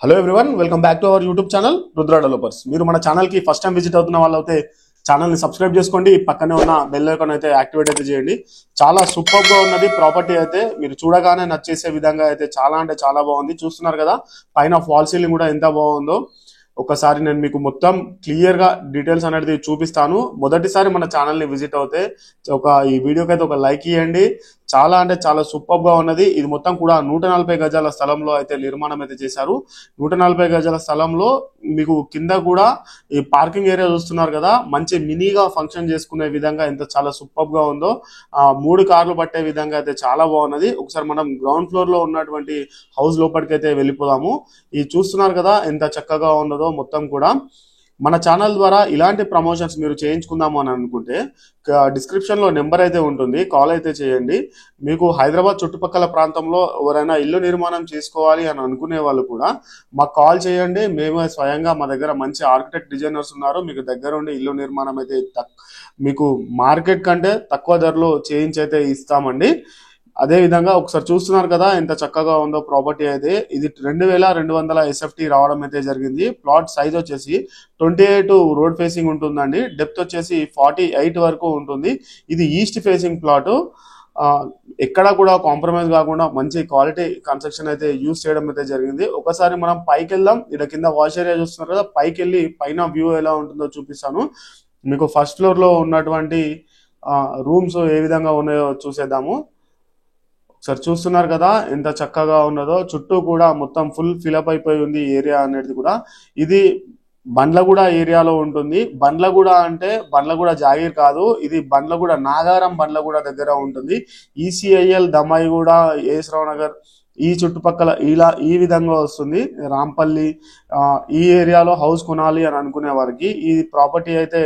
Hello everyone, welcome back to our YouTube channel Rudra developers. మీరు మన channel కి first time visit అవుతున్న వాళ్ళు అయితే ఛానల్ ని సబ్స్క్రైబ్ చేసుకోండి. పక్కనే ఉన్న బెల్ ఐకాన్ అయితే యాక్టివేట్ అయితే చేయండి. చాలా సూపర్ గా ఉన్నది ప్రాపర్టీ అయితే. మీరు చూడగానే నచ్చేసే విధంగా అయితే చాలా అంటే చాలా బాగుంది. చూస్తున్నారు కదా, పైన ఫాల్ సీలింగ్ కూడా ఎంత బాగుందో. ఒకసారి నేను మీకు మొత్తం క్లియర్ గా డీటెయిల్స్ అనేది చూపిస్తాను. మొదటిసారి మన ఛానల్ ని విజిట్ అవుతే ఈ వీడియోకి అయితే ఒక లైక్ ఇవ్వండి. చాలా అంటే చాలా సూపర్ గా ఉన్నది. ఇది మొత్తం కూడా 140 గజాల స్థలంలో అయితే నిర్మాణం అయితే చేశారు. 140 గజాల స్థలంలో మీకు కింద కూడా ఈ పార్కింగ్ ఏరియా చూస్తున్నారు కదా, మంచి మినీగా ఫంక్షన్ చేసుకునే విధంగా ఎంత చాలా సూపర్ గా ఉందో. 3 కార్లు పట్టే విధంగా అయితే చాలా బాగున్నది. ఒకసారి మనం గ్రౌండ్ ఫ్లోర్ లో ఉన్నటువంటి హౌస్ లోపలికి అయితే వెళ్ళిపోదాము. ఇది చూస్తున్నారు కదా ఎంత చక్కగా ఉన్నదో మొత్తం కూడా. మన ఛానల్ ద్వారా ఇలాంటి ప్రమోషన్స్ మీరు చేయించుకుందాము అని అనుకుంటే డిస్క్రిప్షన్ లో నెంబర్ అయితే ఉంటుంది, కాల్ అయితే చేయండి. మీకు హైదరాబాద్ చుట్టుపక్కల ప్రాంతంలో ఎవరైనా ఇల్లు నిర్మాణం చేసుకోవాలి అని అనుకునే వాళ్ళు కూడా మాకు కాల్ చేయండి. మేము స్వయంగా మా దగ్గర మంచి ఆర్కిటెక్ట్ డిజైనర్స్ ఉన్నారు. మీకు దగ్గర ఉండి ఇల్లు నిర్మాణం అయితే మీకు మార్కెట్ కంటే తక్కువ ధరలో చేయించి అయితే ఇస్తామండి. అదే విధంగా ఒకసారి చూస్తున్నారు కదా ఎంత చక్కగా ఉందో ప్రాపర్టీ అయితే. ఇది 2200 SFT రావడం అయితే జరిగింది. ప్లాట్ సైజ్ వచ్చేసి 28 రోడ్ ఫేసింగ్ ఉంటుందండి. డెప్త్ వచ్చేసి 48 వరకు ఉంటుంది. ఇది ఈస్ట్ ఫేసింగ్ ప్లాట్. ఎక్కడ కూడా కాంప్రమైజ్ కాకుండా మంచి క్వాలిటీ కన్స్ట్రక్షన్ అయితే యూజ్ చేయడం అయితే జరిగింది. ఒకసారి మనం పైకి వెళ్దాం. ఇక్కడ కింద వాష్ ఏరియా చూస్తున్నారు కదా, పైకి వెళ్ళి పైన వ్యూ ఎలా ఉంటుందో చూపిస్తాను మీకు. ఫస్ట్ ఫ్లోర్ లో ఉన్నటువంటి రూమ్స్ ఏ విధంగా ఉన్నాయో చూసేద్దాము. సార్ చూస్తున్నారు కదా ఎంత చక్కగా ఉన్నదో. చుట్టూ కూడా మొత్తం ఫుల్ ఫిలప్ అయిపోయి ఉంది ఏరియా అనేది కూడా. ఇది బండ్లగూడ ఏరియాలో ఉంటుంది. బండ్లగూడ అంటే బండ్లగూడ జాగీర్ కాదు, ఇది బండ్లగూడ నాగారం బండ్లగూడ దగ్గర ఉంటుంది. ఈసీఐఎల్ దమ్మాయిగూడ, ఏఎస్ రావు నగర్ ఈ చుట్టుపక్కల ఇలా ఈ విధంగా వస్తుంది. రాంపల్లి ఈ ఏరియాలో హౌస్ కొనాలి అని అనుకునే వారికి ఈ ప్రాపర్టీ అయితే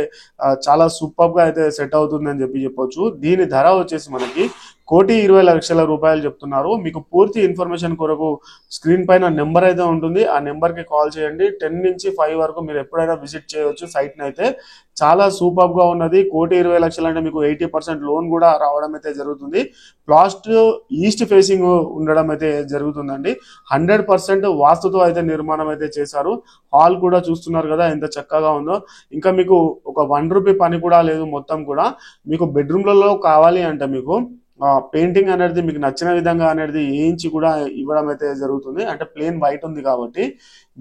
చాలా సూపర్ గా అయితే సెట్ అవుతుంది అని చెప్పొచ్చు. దీని ధర వచ్చేసి మనకి 1,20,00,000 చెప్తున్నారు. మీకు పూర్తి ఇన్ఫర్మేషన్ కొరకు స్క్రీన్ పైన నెంబర్ అయితే ఉంటుంది, ఆ నెంబర్ కి కాల్ చేయండి. 10 నుంచి 5 వరకు మీరు ఎప్పుడైనా విజిట్ చేయవచ్చు సైట్ ని అయితే. చాలా సూపర్ గా ఉన్నది. 1,20,00,000 అంటే మీకు 80% లోన్ కూడా రావడం అయితే జరుగుతుంది. ప్లాస్ట్ ఈస్ట్ ఫేసింగ్ ఉండడం అయితే జరుగుతుందండి. 100% వాస్తుతో అయితే నిర్మాణం అయితే చేశారు. హాల్ కూడా చూస్తున్నారు కదా ఎంత చక్కగా ఉందో. ఇంకా మీకు ఒక ₹1 పని కూడా లేదు. మొత్తం కూడా మీకు బెడ్రూమ్లలో కావాలి అంటే మీకు పెయింటింగ్ అనేది మీకు నచ్చిన విధంగా అనేది వేయించి కూడా ఇవ్వడం అయితే జరుగుతుంది. అంటే ప్లేన్ వైట్ ఉంది కాబట్టి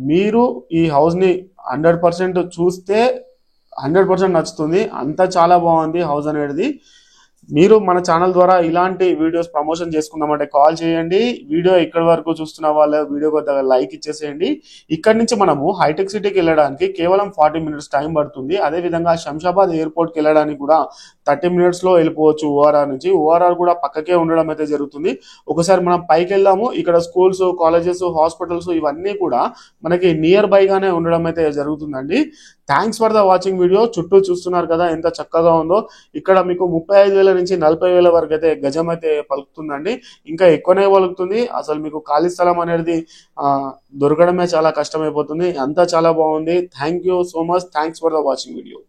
మీరు ఈ హౌస్ ని 100% చూస్తే 100% నచ్చుతుంది. అంతా చాలా బాగుంది హౌస్ అనేది. మీరు మన ఛానల్ ద్వారా ఇలాంటి వీడియోస్ ప్రమోషన్ చేసుకుందామంటే కాల్ చేయండి. వీడియో ఇక్కడ వరకు చూస్తున్న వాళ్ళ వీడియో లైక్ ఇచ్చేసేయండి. ఇక్కడ నుంచి మనము హైటెక్ సిటీకి వెళ్ళడానికి కేవలం 40 మినిట్స్ టైం పడుతుంది. అదే విధంగా శంషాబాద్ ఎయిర్పోర్ట్ కి వెళ్ళడానికి కూడా 30 మినిట్స్ లో వెళ్ళిపోవచ్చు. ఓఆర్ఆర్ నుంచి ఓఆర్ఆర్ కూడా పక్కకే ఉండడం అయితే జరుగుతుంది. ఒకసారి మనం పైకి వెళ్దాము. ఇక్కడ స్కూల్స్, కాలేజెస్, హాస్పిటల్స్ ఇవన్నీ కూడా మనకి నియర్ బై గానే ఉండడం అయితే జరుగుతుందండి. Thanks for the watching video. చుట్టూ చూస్తున్నారు కదా ఎంత చక్కగా ఉందో. ఇక్కడ మీకు 35,000 నుంచి 40,000 వరకు అయితే గజం అయితే పలుకుతుందండి. ఇంకా ఎక్కువనే పలుకుతుంది. అసలు మీకు ఖాళీ స్థలం అనేది దొరకడమే చాలా కష్టమైపోతుంది. అంతా చాలా బాగుంది. Thank you so much. Thanks for the watching video.